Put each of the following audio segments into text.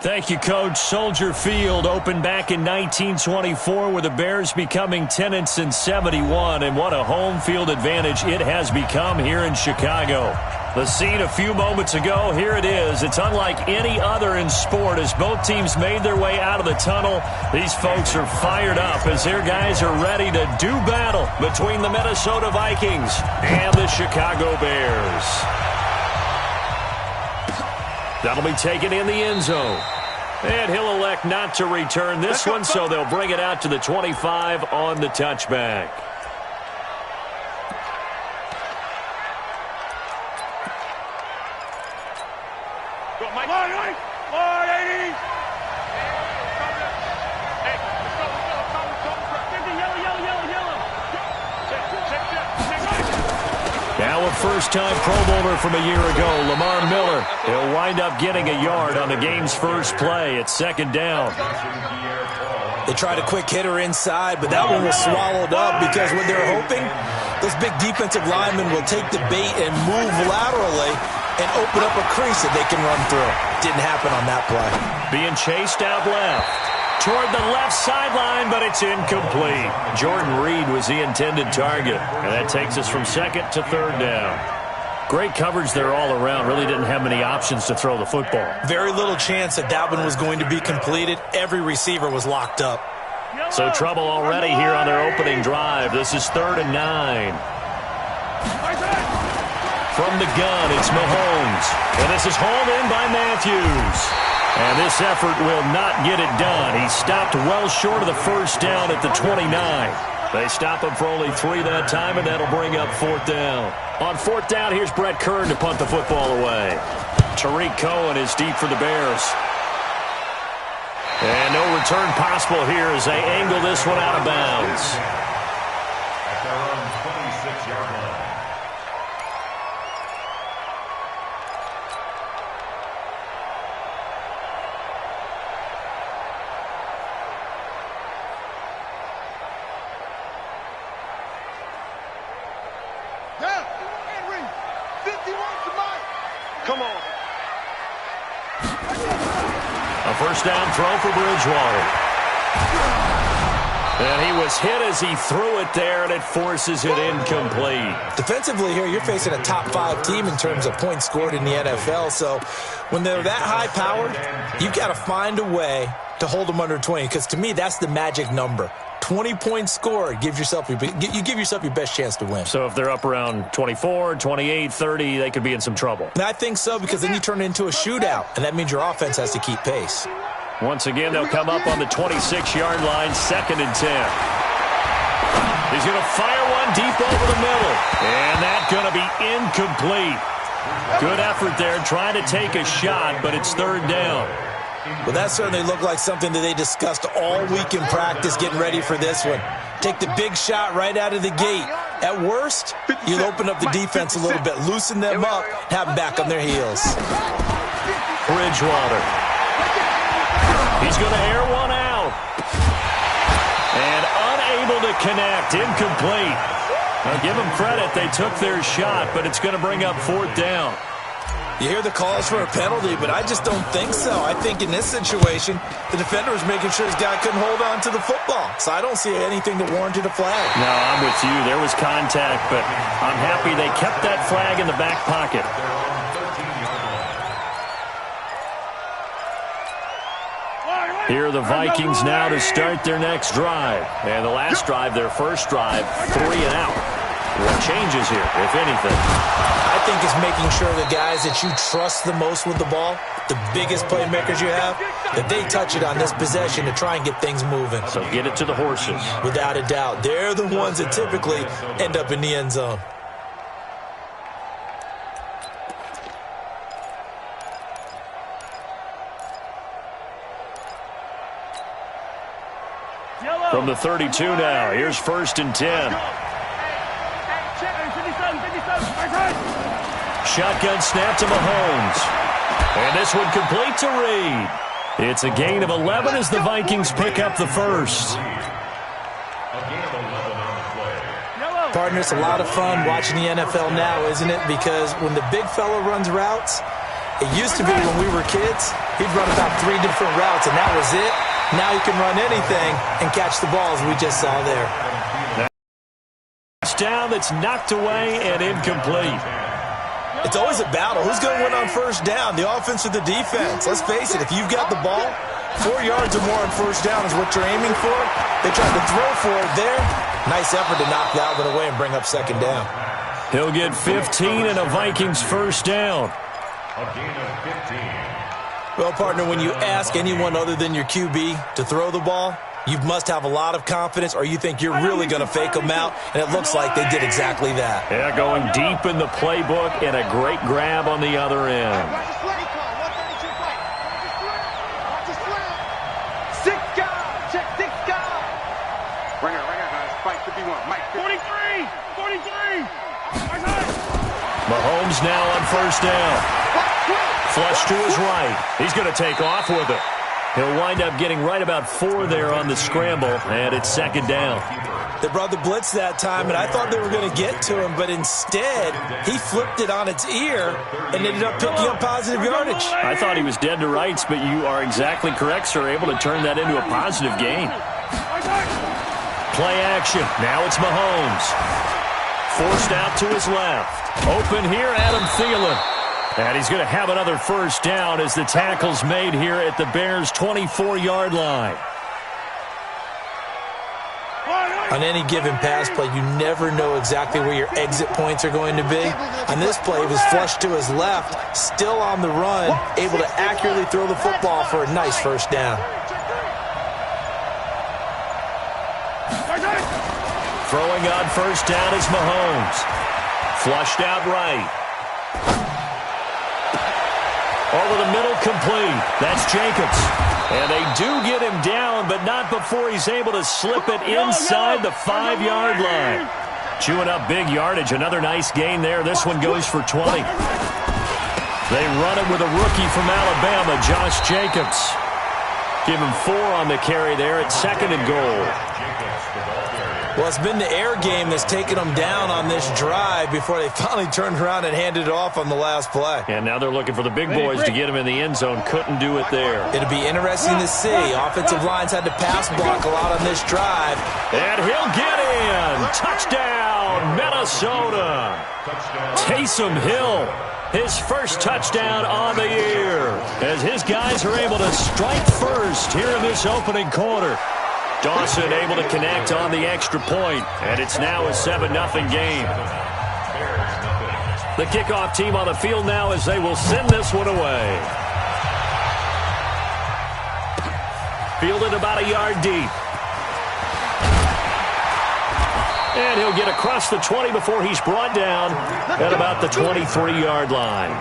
Thank you, Coach. Soldier Field opened back in 1924 with the Bears becoming tenants in 71, and what a home field advantage it has become here in Chicago. The scene a few moments ago, here it is. It's unlike any other in sport as both teams made their way out of the tunnel. These folks are fired up as their guys are ready to do battle between the Minnesota Vikings and the Chicago Bears. That'll be taken in the end zone. And he'll elect not to return this one, so they'll bring it out to the 25 on the touchback. Now a first-time Pro Bowler from a year ago, Lamar Miller. He'll wind up getting a yard on the game's first play. It's second down. They tried a quick hitter inside, but that one was swallowed up because what they're hoping, those big defensive linemen will take the bait and move laterally and open up a crease that they can run through. Didn't happen on that play. Being chased out left. Toward the left sideline, but it's incomplete. Jordan Reed was the intended target, and that takes us from second to third down. Great coverage there all around. Really didn't have many options to throw the football. Very little chance that that one was going to be completed. Every receiver was locked up. So trouble already here on their opening drive. This is 3rd and 9. From the gun, it's Mahomes. And this is hauled in by Matthews. And this effort will not get it done. He stopped well short of the first down at the 29. They stop him for only 3 that time, and that'll bring up 4th down. On 4th down, here's Brett Kern to punt the football away. Tariq Cohen is deep for the Bears. And no return possible here as they angle this one out of bounds. At their own 26-yard line. Come on. A first down throw for Bridgewater. And he was hit as he threw it there, and it forces it incomplete. Defensively here, you're facing a top 5 team in terms of points scored in the NFL. So when they're that high-powered, you've got to find a way to hold them under 20, because to me, that's the magic number. 20 points scored, you give yourself your best chance to win. So if they're up around 24, 28, 30, they could be in some trouble. And I think so, because then you turn it into a shootout, and that means your offense has to keep pace. Once again, they'll come up on the 26-yard line, 2nd and 10. He's going to fire one deep over the middle, and that's going to be incomplete. Good effort there, trying to take a shot, but it's 3rd down. Well, that certainly looked like something that they discussed all week in practice getting ready for this one. Take the big shot right out of the gate. At worst, you'll open up the defense a little bit, loosen them up, have them back on their heels. Bridgewater. He's going to air one out. And unable to connect, incomplete. Now, give them credit, they took their shot, but it's going to bring up 4th down. You hear the calls for a penalty, but I just don't think so. I think in this situation, the defender was making sure his guy couldn't hold on to the football. So I don't see anything that warranted a flag. No, I'm with you. There was contact, but I'm happy they kept that flag in the back pocket. Here are the Vikings now to start their next drive. And the last drive, their first drive, 3 and out. What changes here, if anything? I think it's making sure the guys that you trust the most with the ball, the biggest playmakers you have, that they touch it on this possession to try and get things moving. So get it to the horses. Without a doubt. They're the ones that typically end up in the end zone. From the 32 now, here's 1st and 10. Shotgun snap to Mahomes. And this one complete to Reed. It's a gain of 11 as the Vikings pick up the first. Partner, it's a lot of fun watching the NFL now, isn't it? Because when the big fella runs routes, it used to be when we were kids, He'd run about 3 different routes, and that was it. Now he can run anything and catch the ball, as we just saw there. Touchdown that's knocked away and incomplete. It's always a battle. Who's going to win on first down, the offense or the defense? Let's face it, if you've got the ball, 4 yards or more on first down is what you're aiming for. They tried to throw for it there. Nice effort to knock that one away and bring up second down. He'll get 15 and a Vikings first down. A gain of 15. Well, partner, when you ask anyone other than your QB to throw the ball, you must have a lot of confidence, or you think you're really going to fake them out, and it looks like they did exactly that. Yeah, going deep in the playbook and a great grab on the other end. Mahomes now on first down. Flush to his right. He's going to take off with it. He'll wind up getting right about 4 there on the scramble, and it's second down. They brought the blitz that time, and I thought they were going to get to him, but instead, he flipped it on its ear and ended up picking up positive yardage. I thought he was dead to rights, but you are exactly correct, sir. Able to turn that into a positive gain. Play action. Now it's Mahomes. Forced out to his left. Open here, Adam Thielen. And he's going to have another first down as the tackle's made here at the Bears' 24-yard line. On any given pass play, you never know exactly where your exit points are going to be. On this play, he was flushed to his left, still on the run, able to accurately throw the football for a nice first down. Throwing on first down is Mahomes. Flushed out right. Over the middle, complete. That's Jacobs. And they do get him down, but not before he's able to slip it inside the 5-yard line. Chewing up big yardage. Another nice gain there. This one goes for 20. They run it with a rookie from Alabama, Josh Jacobs. Give him 4 on the carry there at second and goal. Well, it's been the air game that's taken them down on this drive before they finally turned around and handed it off on the last play. And now they're looking for the big boys to get him in the end zone. Couldn't do it there. It'll be interesting to see. Offensive lines had to pass block a lot on this drive. And he'll get in. Touchdown, Minnesota. Taysom Hill, his first touchdown on the year, as his guys are able to strike first here in this opening quarter. Dawson able to connect on the extra point, and it's now a 7-0 game. The kickoff team on the field now as they will send this one away. Fielded about a yard deep. And he'll get across the 20 before he's brought down at about the 23-yard line.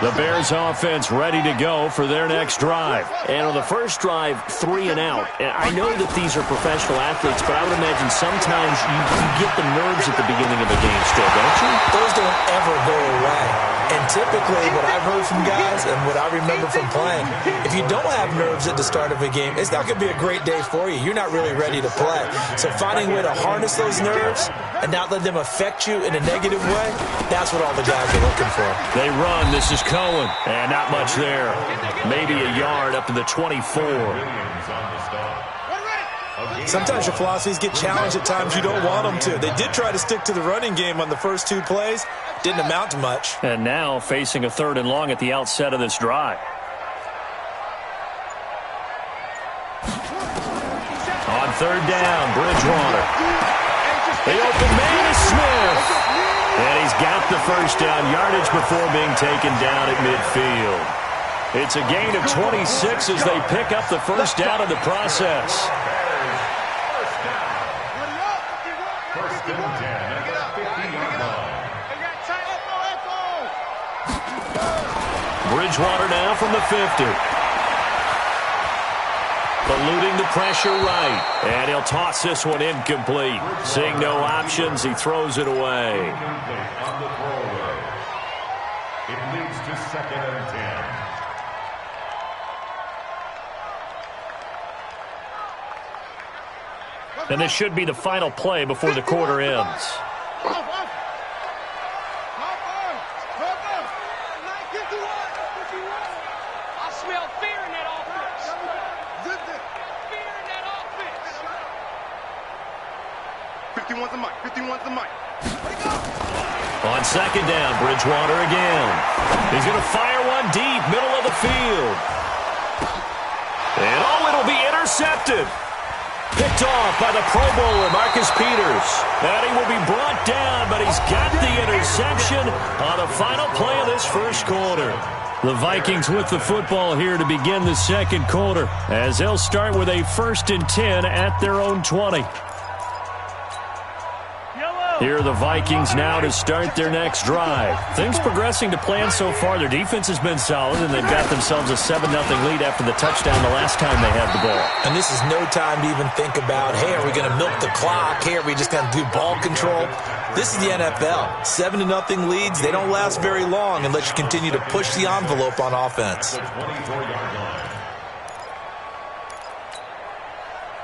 The Bears offense ready to go for their next drive. And on the first drive, 3 and out. And I know that these are professional athletes, but I would imagine sometimes you get the nerves at the beginning of a game still, don't you? Those don't ever go away. And typically what I've heard from guys and what I remember from playing, if you don't have nerves at the start of a game, it's not going to be a great day for you. You're not really ready to play. So finding a way to harness those nerves and not let them affect you in a negative way, that's what all the guys are looking for. They run. This is Cohen. And not much there. Maybe a yard up to the 24. Sometimes your philosophies get challenged at times you don't want them to. They did try to stick to the running game on the first 2 plays. Didn't amount to much. And now facing a 3rd and long at the outset of this drive. On 3rd down, Bridgewater. The open man is Smith. And he's got the first down yardage before being taken down at midfield. It's a gain of 26 as they pick up the first down in the process. Bridgewater now from the 50. Eluding the pressure right. And he'll toss this one incomplete. Seeing no options, he throws it away. On the throwaway. It leads to 2nd and 10. And this should be the final play before the quarter ends. 51's the mic. On second down, Bridgewater again. He's going to fire one deep, middle of the field. And it'll be intercepted. Picked off by the Pro Bowler, Marcus Peters. And he will be brought down, but he's got the interception on the final play of this first quarter. The Vikings with the football here to begin the second quarter, as they'll start with a 1st and 10 at their own 20. Here are the Vikings now to start their next drive. Things progressing to plan so far. Their defense has been solid, and they've got themselves a 7-0 lead after the touchdown the last time they had the ball. And this is no time to even think about, hey, are we going to milk the clock? Hey, are we just going to do ball control? This is the NFL. 7-0 leads, they don't last very long unless you continue to push the envelope on offense.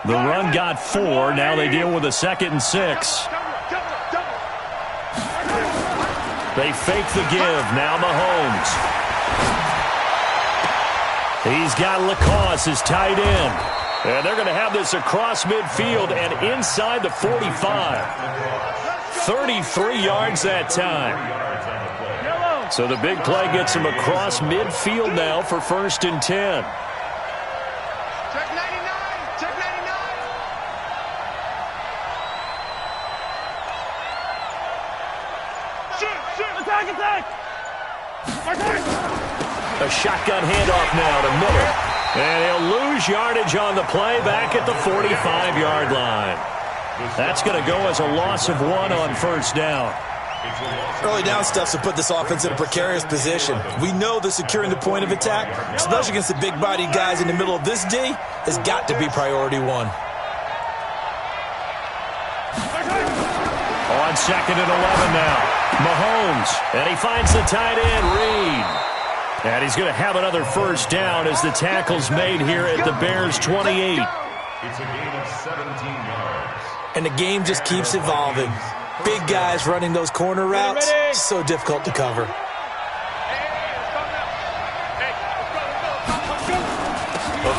The run got 4. Now they deal with a 2nd and 6. They fake the give. Now Mahomes. He's got Lacoste as tight end. And they're going to have this across midfield and inside the 45. 33 yards that time. So the big play gets him across midfield now for 1st and 10. Check 99. Check 99. Attack! A shotgun handoff now to Miller. And he'll lose yardage on the play back at the 45-yard line. That's going to go as a loss of 1 on 1st down. Early down stuff to put this offense in a precarious position. We know that securing the point of attack, especially against the big-bodied guys in the middle of this D, has got to be priority 1. On 2nd and 11 now. Mahomes, and he finds the tight end, Reed. And he's going to have another 1st down as the tackle's made here at the Bears' 28. It's a gain of 17 yards. And the game just keeps evolving. Big guys running those corner routes, so difficult to cover. A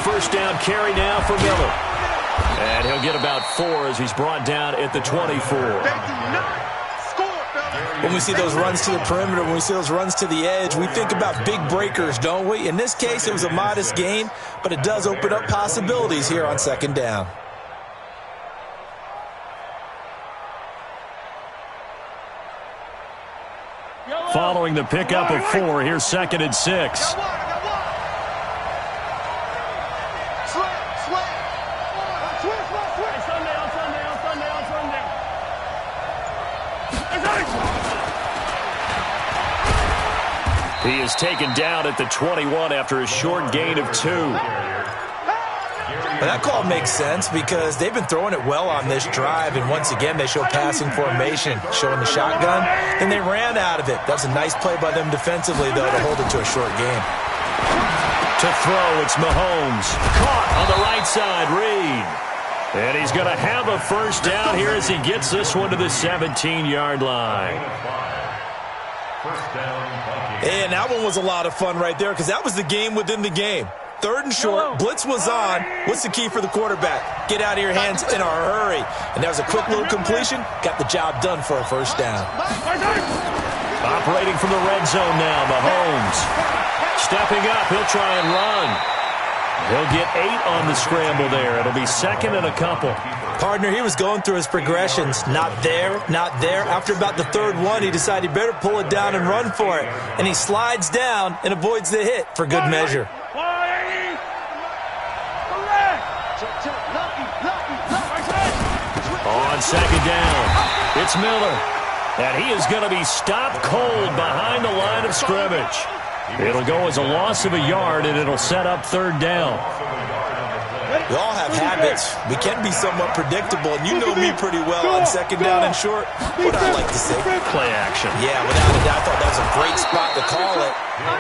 1st down carry now for Miller. And he'll get about 4 as he's brought down at the 24. When we see those runs to the perimeter, when we see those runs to the edge, we think about big breakers, don't we? In this case, it was a modest gain, but it does open up possibilities here on 2nd down. Following the pickup of 4, here's 2nd and 6. He is taken down at the 21 after a short gain of 2. And that call makes sense because they've been throwing it well on this drive, and once again they show passing formation, showing the shotgun, and they ran out of it. That's a nice play by them defensively, though, to hold it to a short game. To throw, it's Mahomes. Caught on the right side, Reed. And he's going to have a 1st down here as he gets this one to the 17-yard line. And that one was a lot of fun right there because that was the game within the game. 3rd and short, blitz was on. What's the key for the quarterback? Get out of your hands in a hurry. And that was a quick little completion. Got the job done for a 1st down. Operating from the red zone now, Mahomes. Stepping up, he'll try and run. He'll get 8 on the scramble there. It'll be 2nd and a couple. Partner, he was going through his progressions. Not there, not there. After about the 3rd one, he decided he better pull it down and run for it. And he slides down and avoids the hit for good measure. On 2nd down, it's Miller. And he is going to be stopped cold behind the line of scrimmage. It'll go as a loss of a yard, and it'll set up 3rd down. We all have habits. We can be somewhat predictable, and you know me pretty well on 2nd down and short. What I like to say? Play action. Yeah, without a doubt, I thought that was a great spot to call it.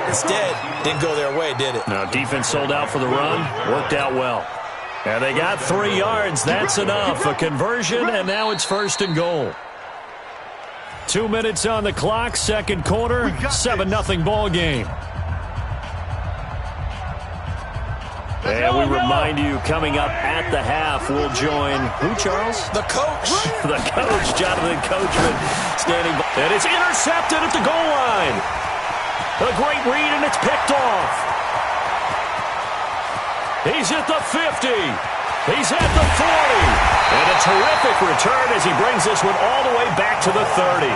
Instead, didn't go their way, did it? Now, defense sold out for the run. Worked out well. And they got 3 yards. That's enough. A conversion, and now it's 1st and goal. 2 minutes on the clock, 2nd quarter, 7-0 ball game. And we remind you, coming up at the half, we'll join who, Charles? The coach. The coach, Jonathan Coachman, standing by. And it's intercepted at the goal line. A great read, and it's picked off. He's at the 50. He's at the 40. And a terrific return as he brings this one all the way back to the 30.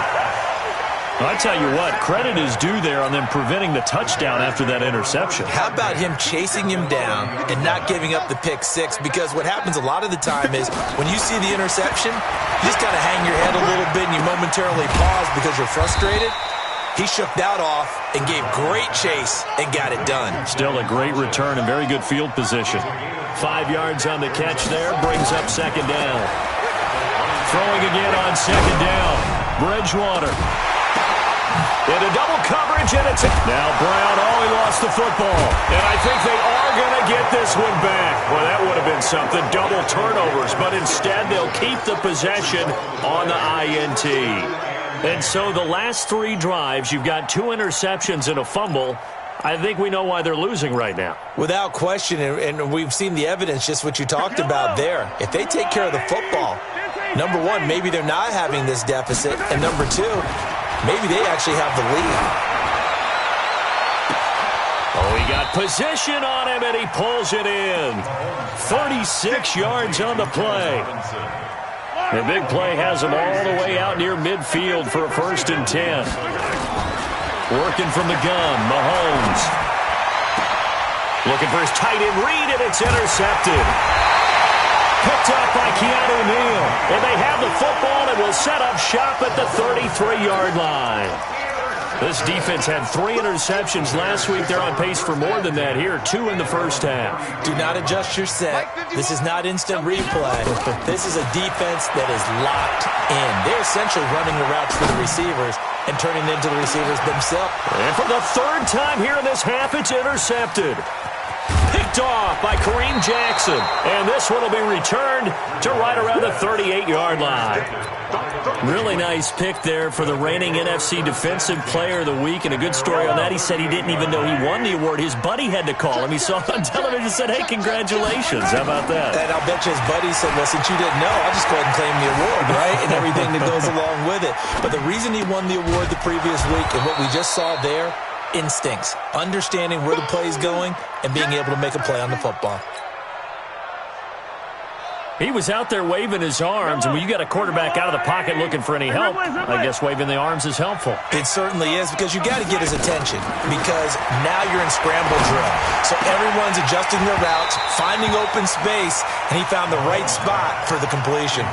I tell you what, credit is due there on them preventing the touchdown after that interception. How about him chasing him down and not giving up the pick six? Because what happens a lot of the time is when you see the interception, you just kind of hang your head a little bit and you momentarily pause because you're frustrated. He shook that off and gave great chase and got it done. Still a great return and very good field position. 5 yards on the catch there, brings up second down. Throwing again on second down. Bridgewater. Into double coverage, and it's now Brown. Oh, he lost the football. And I think they are going to get this one back. Well, that would have been something. Double turnovers, but instead they'll keep the possession on the INT. And so the last 3 drives, you've got 2 interceptions and a fumble. I think we know why they're losing right now. Without question, and we've seen the evidence, just what you talked about there. If they take care of the football, number one, maybe they're not having this deficit, and number two, maybe they actually have the lead. Oh, he got position on him, and he pulls it in. 36 yards on the play. The big play has him all the way out near midfield for a 1st and 10. Working from the gun, Mahomes. Looking for his tight end read, and it's intercepted. Picked up by Keanu Neal. And they have the football and will set up shop at the 33-yard line. This defense had 3 interceptions last week. They're on pace for more than that here. 2 in the first half. Do not adjust your set. This is not instant replay. This is a defense that is locked in. They're essentially running the routes for the receivers and turning into the receivers themselves. And for the 3rd time here in this half, it's intercepted. Picked off by Kareem Jackson. And this one will be returned to right around the 38-yard line. Really nice pick there for the reigning NFC Defensive Player of the Week. And a good story on that. He said he didn't even know he won the award. His buddy had to call him. He saw it on television and said, hey, congratulations. How about that? And I'll bet you his buddy said, well, since you didn't know, I'll just go ahead and claim the award, right? And everything that goes along with it. But the reason he won the award the previous week and what we just saw there, instincts, understanding where the play is going and being able to make a play on the football. He was out there waving his arms, and when you got a quarterback out of the pocket looking for any help, I guess waving the arms is helpful. It certainly is, because you got to get his attention, because now you're in scramble drill. So everyone's adjusting their routes, finding open space, and he found the right spot for the completion.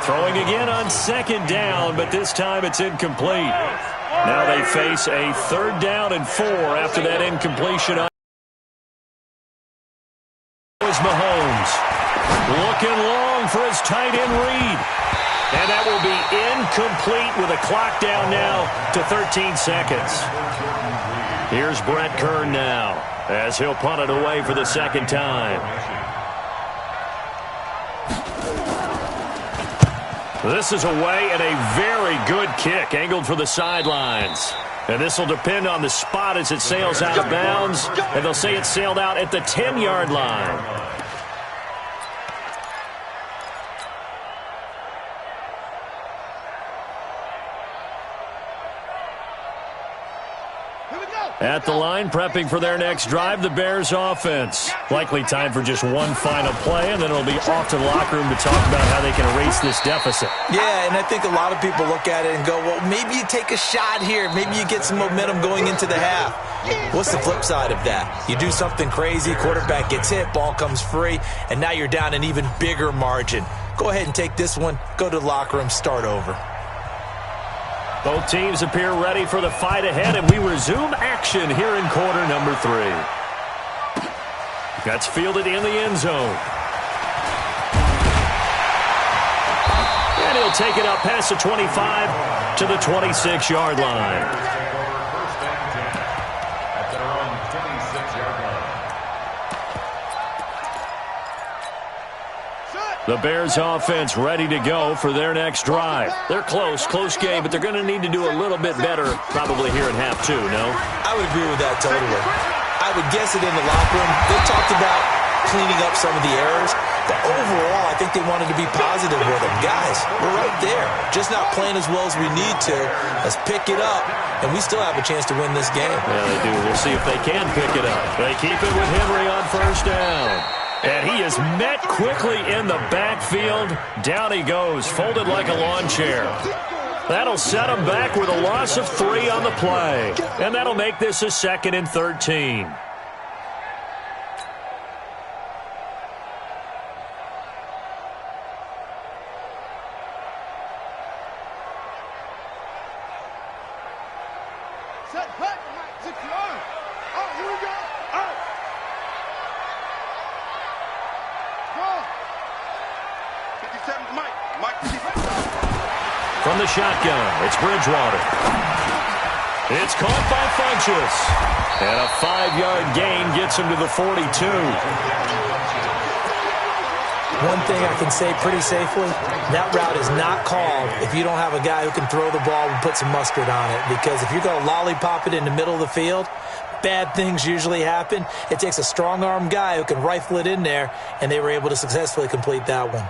Throwing again on second down, but this time it's incomplete. Now they face a 3rd down and 4 after that incompletion. Is Mahomes looking long for his tight end read. And that will be incomplete with a clock down now to 13 seconds. Here's Brett Kern now as he'll punt it away for the 2nd time. This is away and a very good kick angled for the sidelines. And this will depend on the spot as it sails out of bounds. And they'll say it sailed out at the 10-yard line. At the line, prepping for their next drive, the Bears offense. Likely time for just one final play, and then it'll be off to the locker room to talk about how they can erase this deficit. Yeah, and I think a lot of people look at it and go, well, maybe you take a shot here. Maybe you get some momentum going into the half. What's the flip side of that? You do something crazy, quarterback gets hit, ball comes free, and now you're down an even bigger margin. Go ahead and take this one, go to the locker room, start over. Both teams appear ready for the fight ahead, and we resume action here in quarter number 3. That's fielded in the end zone. And he'll take it up past the 25 to the 26-yard line. The Bears offense ready to go for their next drive. They're close game, but they're going to need to do a little bit better probably here in half 2, no? I would agree with that totally. I would guess it in the locker room. They talked about cleaning up some of the errors. But overall, I think they wanted to be positive with them. Guys, we're right there. Just not playing as well as we need to. Let's pick it up, and we still have a chance to win this game. Yeah, they do. We'll see if they can pick it up. They keep it with Henry on first down. And he is met quickly in the backfield. Down he goes, folded like a lawn chair. That'll set him back with a loss of 3 on the play. And that'll make this a 2nd and 13. From the shotgun, it's Bridgewater. It's caught by Funchess. And a 5-yard gain gets him to the 42. One thing I can say pretty safely, that route is not called if you don't have a guy who can throw the ball and put some mustard on it. Because if you're going to lollipop it in the middle of the field, bad things usually happen. It takes a strong-arm guy who can rifle it in there, and they were able to successfully complete that one.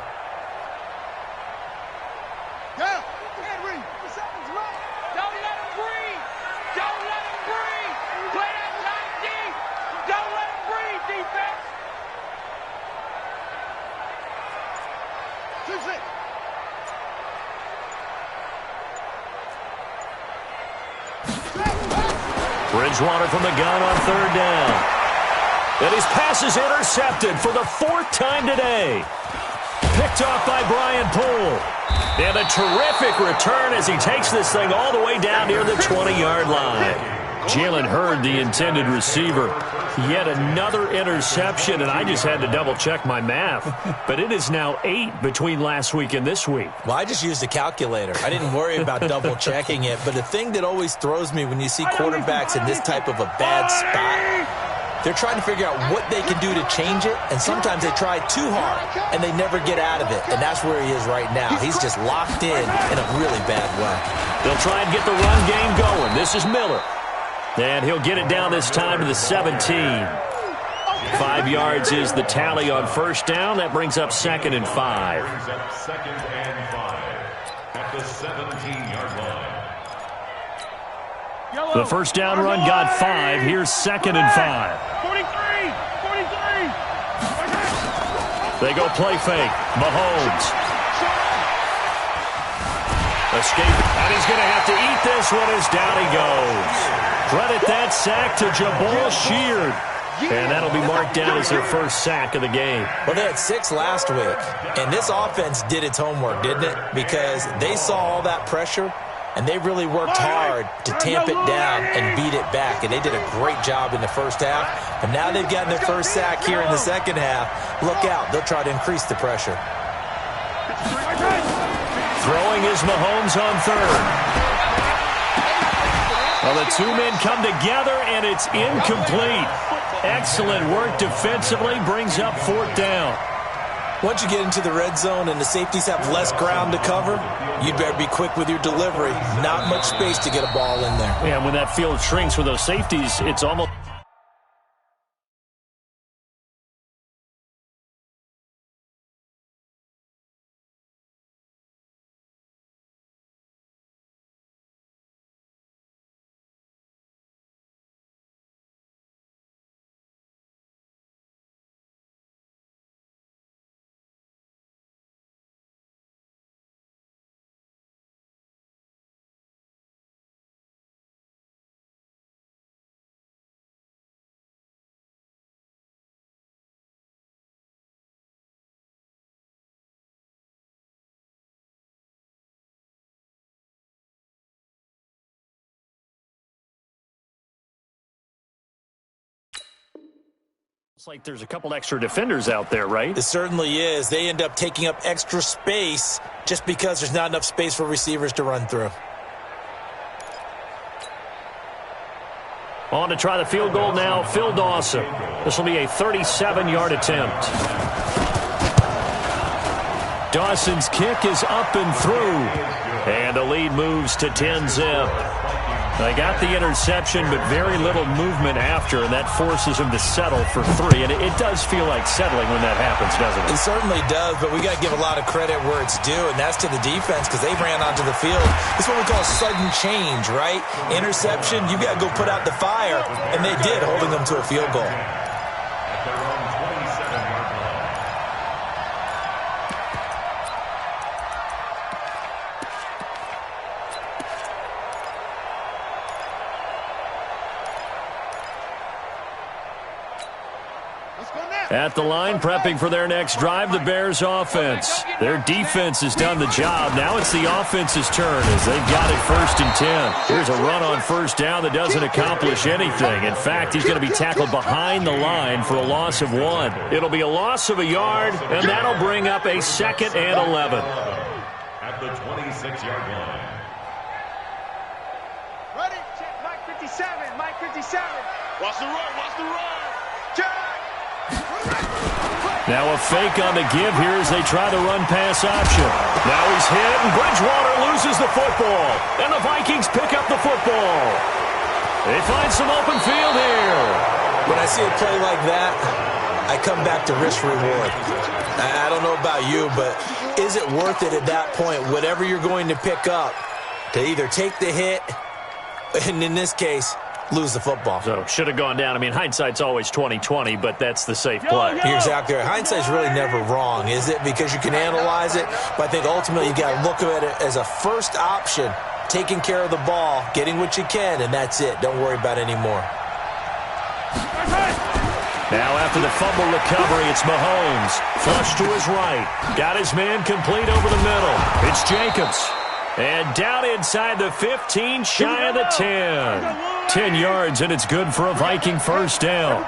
Bridgewater from the gun on 3rd down. And his pass is intercepted for the 4th time today. Picked off by Brian Poole. And a terrific return as he takes this thing all the way down near the 20-yard line. Jalen Hurd, the intended receiver. Yet another interception, and I just had to double-check my math. But it is now 8 between last week and this week. Well, I just used a calculator. I didn't worry about double-checking it. But the thing that always throws me when you see quarterbacks in this type of a bad spot, they're trying to figure out what they can do to change it, and sometimes they try too hard, and they never get out of it. And that's where he is right now. He's just locked in a really bad way. They'll try and get the run game going. This is Miller. And he'll get it down this time to the 17. 5 yards is the tally on first down. That brings up 2nd and 5. Brings up 2nd and 5 at the 17-yard line. The first down run got 5. Here's 2nd and 5. 43! They go play fake. Mahomes. Escape. And he's going to have to eat this one as down he goes. Credit that sack to Jabal Sheard. And that'll be marked down as their first sack of the game. Well, they had 6 last week, and this offense did its homework, didn't it? Because they saw all that pressure, and they really worked hard to tamp it down and beat it back. And they did a great job in the first half. But now they've gotten their first sack here in the second half. Look out. They'll try to increase the pressure. Throwing is Mahomes on 3rd. Well, the 2 men come together, and it's incomplete. Excellent work defensively, brings up 4th down. Once you get into the red zone and the safeties have less ground to cover, you'd better be quick with your delivery. Not much space to get a ball in there. Yeah, when that field shrinks with those safeties, it's almost... It's like there's a couple extra defenders out there, right? It certainly is. They end up taking up extra space just because there's not enough space for receivers to run through. On to try the field goal now, Phil Dawson. This will be a 37-yard attempt. Dawson's kick is up and through. And the lead moves to 10-zip. They got the interception, but very little movement after, and that forces him to settle for 3. And it does feel like settling when that happens, doesn't it? It certainly does, but we got to give a lot of credit where it's due, and that's to the defense because they ran onto the field. It's what we call sudden change, right? Interception, you got to go put out the fire, and they did, holding them to a field goal. At their own 27-yard line. At the line, prepping for their next drive, the Bears offense. Their defense has done the job. Now it's the offense's turn as they've got it 1st and 10. Here's a run on 1st down that doesn't accomplish anything. In fact, he's going to be tackled behind the line for a loss of 1. It'll be a loss of a yard, and that'll bring up a 2nd and 11. At the 26-yard line. Ready? Check. Mike 57. Mike 57. Watch the run. Watch the run. Check. Now a fake on the give here as they try the run-pass option. Now he's hit, and Bridgewater loses the football. And the Vikings pick up the football. They find some open field here. When I see a play like that, I come back to risk-reward. I don't know about you, but is it worth it at that point, whatever you're going to pick up, to either take the hit, and in this case, lose the football? So, should have gone down. I mean, hindsight's always 20/20, but that's the safe play. You're exactly right. Hindsight's really never wrong, is it? Because you can analyze it, but I think ultimately you got to look at it as a first option, taking care of the ball, getting what you can, and that's it. Don't worry about it anymore. Now after the fumble recovery, it's Mahomes. Flush to his right. Got his man complete over the middle. It's Jacobs. And down inside the 15, shy of the 10. 10 yards, and it's good for a Viking 1st down.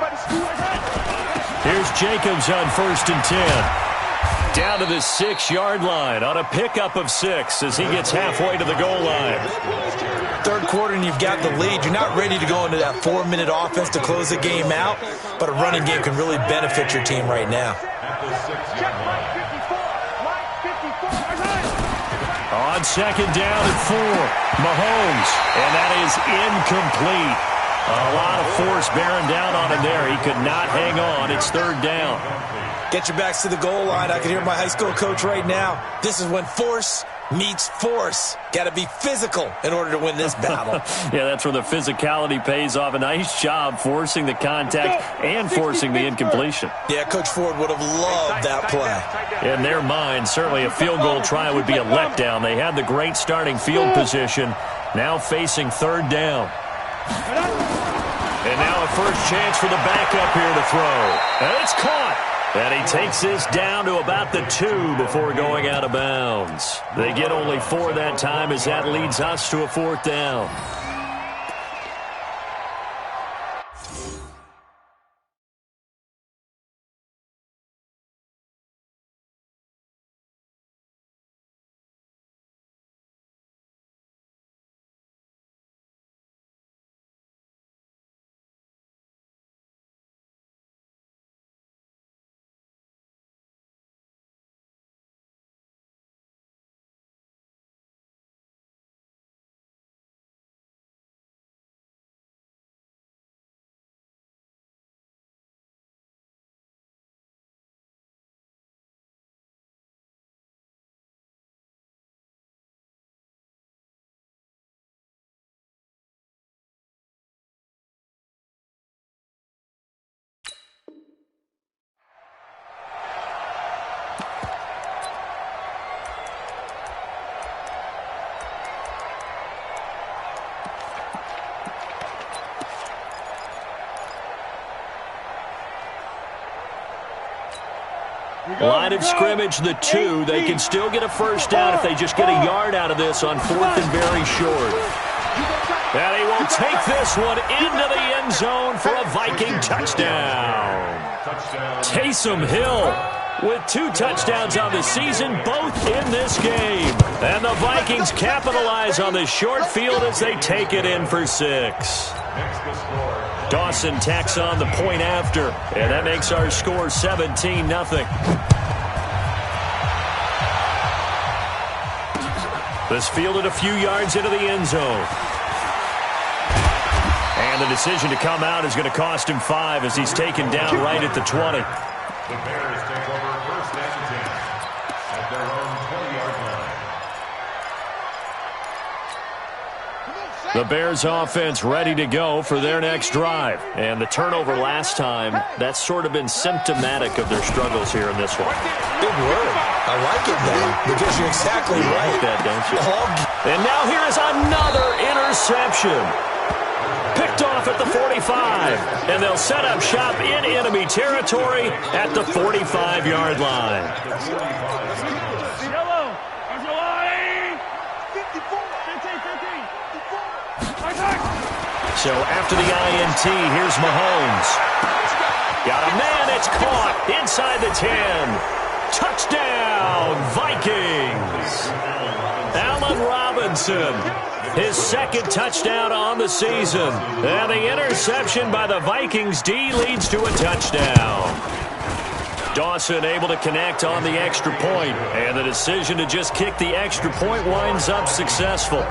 Here's Jacobs on 1st and 10. Down to the 6-yard line on a pickup of 6 as he gets halfway to the goal line. 3rd quarter and you've got the lead. You're not ready to go into that 4-minute offense to close the game out, but a running game can really benefit your team right now. At the 6-yard line. On 2nd down and 4, Mahomes, and that is incomplete. A lot of force bearing down on him there. He could not hang on. It's 3rd down. Get your backs to the goal line. I can hear my high school coach right now. This is when force meets force. Got to be physical in order to win this battle. Yeah, that's where the physicality pays off. A nice job forcing the contact and forcing the incompletion. Yeah, Coach Ford would have loved that play. In their mind, certainly a field goal try would be a letdown. They had the great starting field position, now facing 3rd down. And now a first chance for the backup here to throw. And it's caught. And he takes this down to about the 2 before going out of bounds. They get only 4 that time as that leads us to a 4th down. Line of scrimmage, the 2. They can still get a 1st down if they just get a yard out of this on 4th and very short. And he will take this one into the end zone for a Viking touchdown. Taysom Hill with 2 touchdowns on the season, both in this game. And the Vikings capitalize on the short field as they take it in for 6. Dawson tacks on the point after, and that makes our score 17-0. This fielded a few yards into the end zone. And the decision to come out is going to cost him 5 as he's taken down right at the 20. The Bears take over 1st and 10 at their own 20-yard line. The Bears offense ready to go for their next drive. And the turnover last time, that's sort of been symptomatic of their struggles here in this one. Big word. I like it, man, because you're exactly right. Like that, don't you? And now here is another interception. Picked off at the 45. And they'll set up shop in enemy territory at the 45-yard line. So after the INT, here's Mahomes. Got a man, it's caught inside the 10. Touchdown, Vikings. Allen Robinson, his 2nd touchdown on the season. And the interception by the Vikings D leads to a touchdown. Dawson able to connect on the extra point. And the decision to just kick the extra point winds up successful.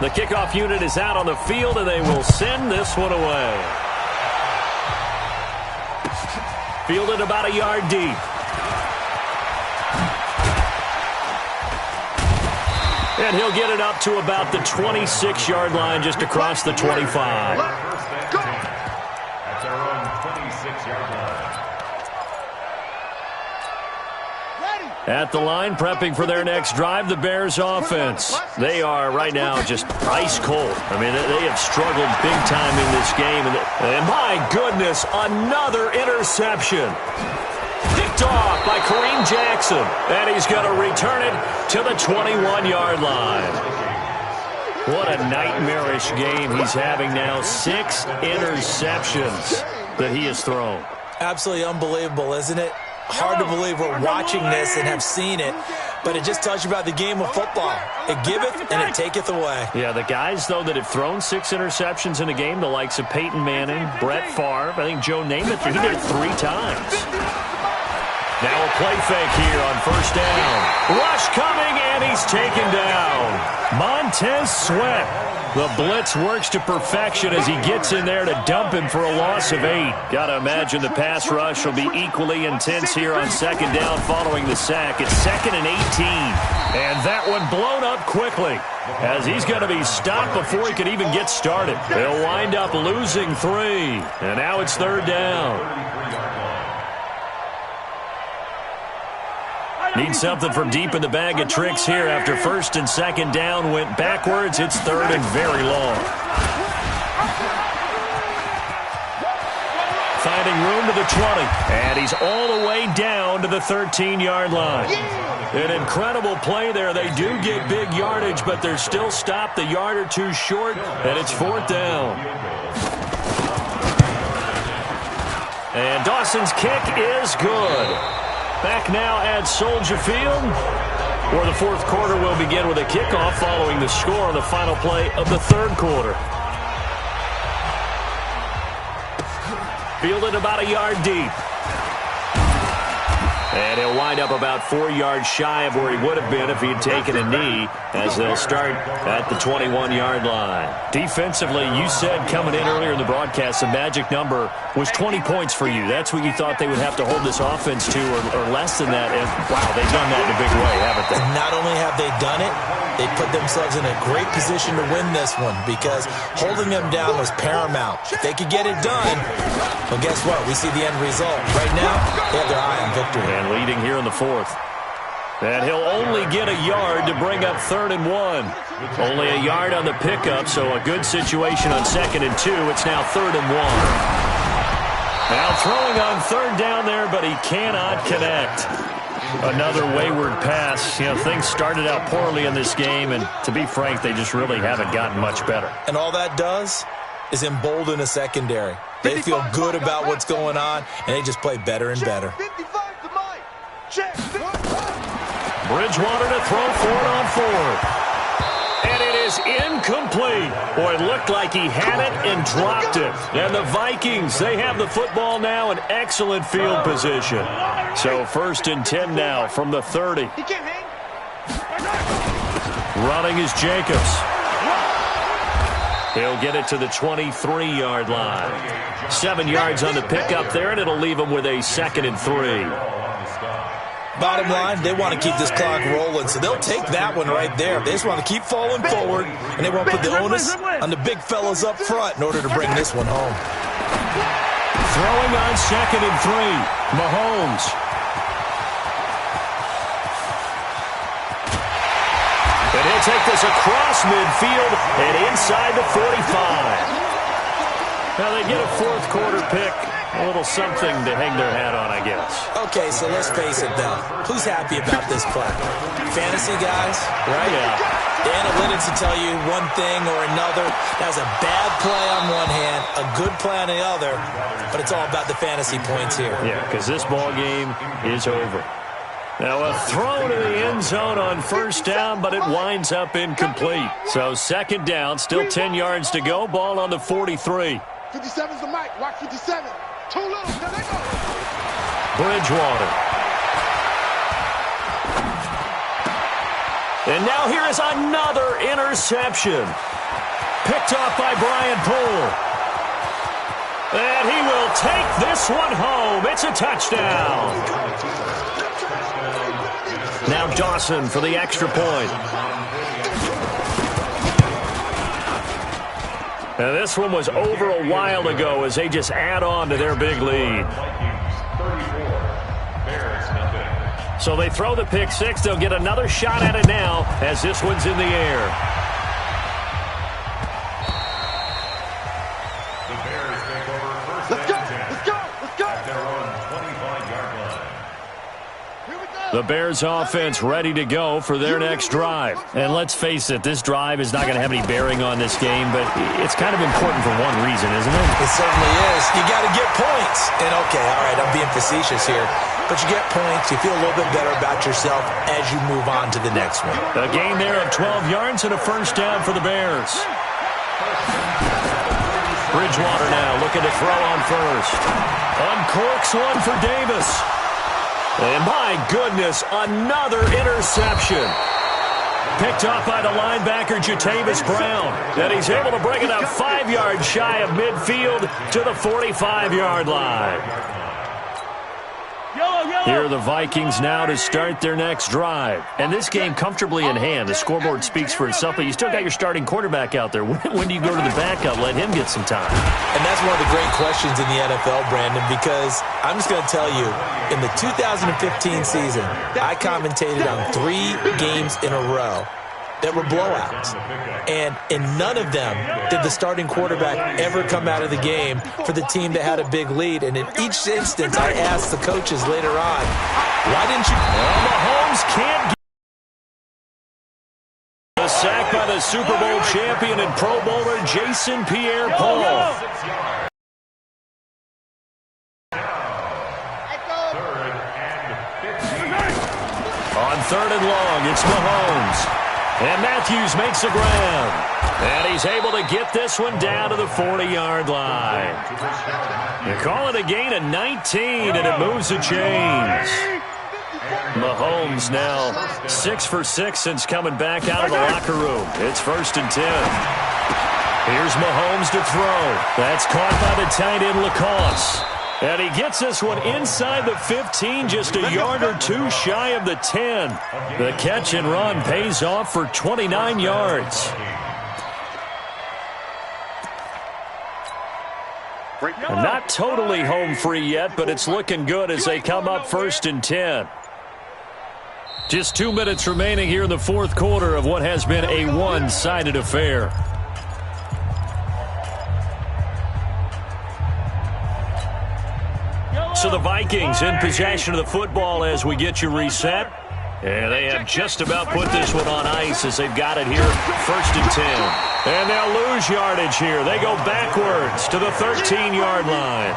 The kickoff unit is out on the field, and they will send this one away. Fielded about a yard deep. And he'll get it up to about the 26-yard line just across the 25. At their own 26-yard line. At the line, prepping for their next drive, the Bears offense. They are right now just ice cold. I mean, they have struggled big time in this game. And my goodness, another interception. Picked off by Kareem Jackson. And he's going to return it to the 21-yard line. What a nightmarish game he's having now. 6 interceptions that he has thrown. Absolutely unbelievable, isn't it? Hard to believe we're watching this and have seen it, but it just tells you about the game of football. It giveth and it taketh away. Yeah, the guys, though, that have thrown 6 interceptions in a game, the likes of Peyton Manning, Brett Favre, I think Joe Namath, he did it 3 times. Now a play fake here on 1st down. Rush coming, and he's taken down. Montez Sweat. The blitz works to perfection as he gets in there to dump him for a loss of 8. Got to imagine the pass rush will be equally intense here on 2nd down following the sack. It's 2nd and 18. And that one blown up quickly as he's going to be stopped before he could even get started. They'll wind up losing 3. And now it's 3rd down. Need something from deep in the bag of tricks here after 1st and 2nd down went backwards. It's 3rd and very long. Finding room to the 20. And he's all the way down to the 13-yard line. An incredible play there. They do get big yardage, but they're still stopped a yard or 2 short, and it's 4th down. And Dawson's kick is good. Back now at Soldier Field, where the 4th quarter will begin with a kickoff following the score on the final play of the 3rd quarter. Fielded about a yard deep. And he'll wind up about 4 yards shy of where he would have been if he had taken a knee, as they'll start at the 21-yard line. Defensively, you said coming in earlier in the broadcast, the magic number was 20 points for you. That's what you thought they would have to hold this offense to, or less than that. And, wow, they've done that in a big way, haven't they? And not only have they done it, they put themselves in a great position to win this one because holding them down was paramount. If they could get it done, well, guess what? We see the end result. Right now, they have their eye on victory. And leading here in the 4th. And he'll only get a yard to bring up 3rd and 1. Only a yard on the pickup, so a good situation on 2nd and 2. It's now 3rd and 1. Now throwing on 3rd down there, but he cannot connect. Another wayward pass. You know, things started out poorly in this game, and to be frank, they just really haven't gotten much better. And all that does is embolden a secondary. They feel good about what's going on, and they just play better and better. Bridgewater to throw for it on 4th. And it is incomplete. Boy, it looked like he had it and dropped it. And the Vikings, they have the football now in excellent field position. So 1st and 10 now from the 30. Running is Jacobs. He'll get it to the 23-yard line. 7 yards on the pickup there, and it'll leave him with a 2nd and 3. Bottom line, they want to keep this clock rolling, so they'll take that one right there. They just want to keep falling forward, and they want to put the onus on the big fellas up front in order to bring this one home. Throwing on 2nd and 3, Mahomes. And he'll take this across midfield and inside the 45. Now they get a fourth quarter pick. A little something to hang their hat on, I guess. Okay, so let's face it, though. Who's happy about this play? Fantasy guys, right? Yeah. The analytics will tell you one thing or another. That was a bad play on one hand, a good play on the other, but it's all about the fantasy points here. Yeah, because this ball game is over. Now a throw to the end zone on first down, but it winds up incomplete. So 2nd down, still 10 yards to go. Ball on the 43. 57's the mic. Watch 57. Too little. There they go. Bridgewater. And now here is another interception. Picked off by Brian Poole. And he will take this one home. It's a touchdown. Now Dawson for the extra point. Now this one was over a while ago as they just add on to their big lead. So they throw the pick six. They'll get another shot at it now as this one's in the air. The Bears take over first Let's go. and 10 Let's go. Let's go. at their own 25-yard line. Here we go. The Bears offense ready to go for their next drive. And let's face it, this drive is not going to have any bearing on this game, but it's kind of important for one reason, isn't it? It certainly is. You got to get points. And okay, all right, I'm being facetious here. But you get points, you feel a little bit better about yourself as you move on to the next one. A gain there of 12 yards and a first down for the Bears. Bridgewater now looking to throw on first. Uncorks one for Davis. And my goodness, another interception. Picked off by the linebacker, Jatavis Brown. And he's able to bring it up 5 yards shy of midfield to the 45-yard line. Here are the Vikings now to start their next drive. And this game comfortably in hand. The scoreboard speaks for itself, but you still got your starting quarterback out there. When do you go to the backup? Let him get some time. And that's one of the great questions in the NFL, Brandon, because I'm just going to tell you, in the 2015 season, I commentated on 3 games in a row that were blowouts. And in none of them did the starting quarterback ever come out of the game for the team that had a big lead. And in each instance, I asked the coaches later on, why didn't you... Well, Mahomes can't get... A sack by the Super Bowl champion and Pro Bowler Jason Pierre-Paul. On 3rd and long, it's Mahomes. And Matthews makes the ground. And he's able to get this one down to the 40-yard line. They call it a gain of 19, and it moves the chains. Mahomes now 6 for 6 since coming back out of the locker room. It's 1st and 10. Here's Mahomes to throw. That's caught by the tight end, Lacoste. And he gets this one inside the 15, just a yard or two shy of the 10. The catch and run pays off for 29 yards. And not totally home free yet, but it's looking good as they come up 1st and 10. Just 2 minutes remaining here in the fourth quarter of what has been a one-sided affair. So the Vikings in possession of the football as we get you reset. And they have just about put this one on ice as they've got it here 1st and 10. And they'll lose yardage here. They go backwards to the 13-yard line.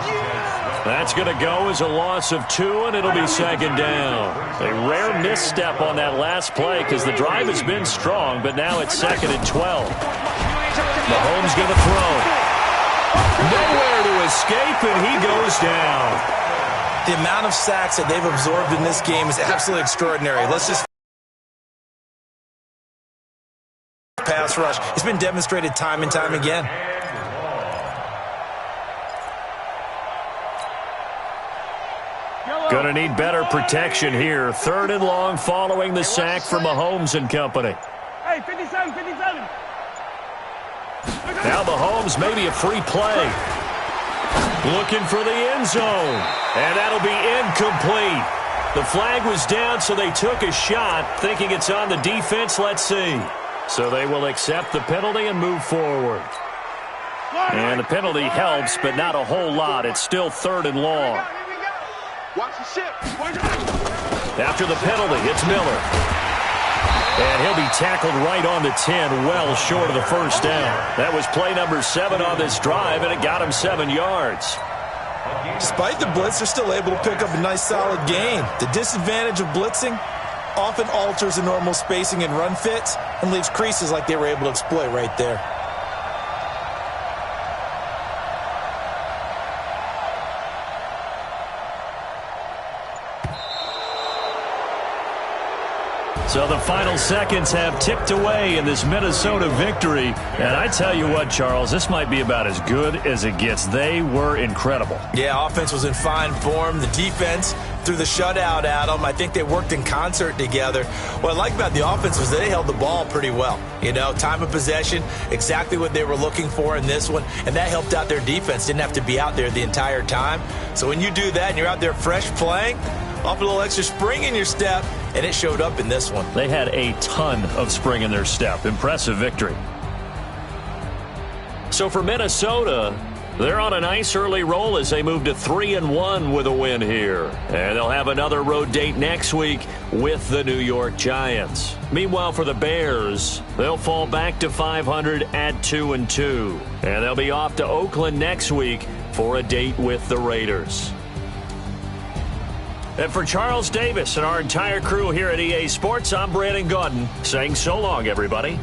That's going to go as a loss of 2, and it'll be 2nd down. A rare misstep on that last play because the drive has been strong, but now it's 2nd and 12. Mahomes going to throw. Nowhere to escape, and he goes down. The amount of sacks that they've absorbed in this game is absolutely extraordinary. Let's just pass rush. It's been demonstrated time and time again. Going to need better protection here. 3rd and long following the sack from Mahomes and company. Hey, 57, 57. Now Mahomes, maybe a free play. Looking for the end zone. And that'll be incomplete. The flag was down, so they took a shot, thinking it's on the defense. Let's see. So they will accept the penalty and move forward. And the penalty helps, but not a whole lot. It's still 3rd and long. Watch the ship. After the penalty, it's Miller. And he'll be tackled right on the 10, well short of the first down. That was play number 7 on this drive, and it got him 7 yards. Despite the blitz, they're still able to pick up a nice, solid gain. The disadvantage of blitzing often alters the normal spacing and run fits and leaves creases like they were able to exploit right there. So the final seconds have ticked away in this Minnesota victory. And I tell you what, Charles, this might be about as good as it gets. They were incredible. Yeah, offense was in fine form. The defense threw the shutout at them. I think they worked in concert together. What I like about the offense was they held the ball pretty well. You know, time of possession, exactly what they were looking for in this one. And that helped out their defense. Didn't have to be out there the entire time. So when you do that and you're out there fresh playing, off a little extra spring in your step, and it showed up in this one. They had a ton of spring in their step. Impressive victory. So for Minnesota, they're on a nice early roll as they move to 3-1 with a win here. And they'll have another road date next week with the New York Giants. Meanwhile, for the Bears, they'll fall back to 500 at 2-2. And they'll be off to Oakland next week for a date with the Raiders. And for Charles Davis and our entire crew here at EA Sports, I'm Brandon Gaudin saying so long, everybody.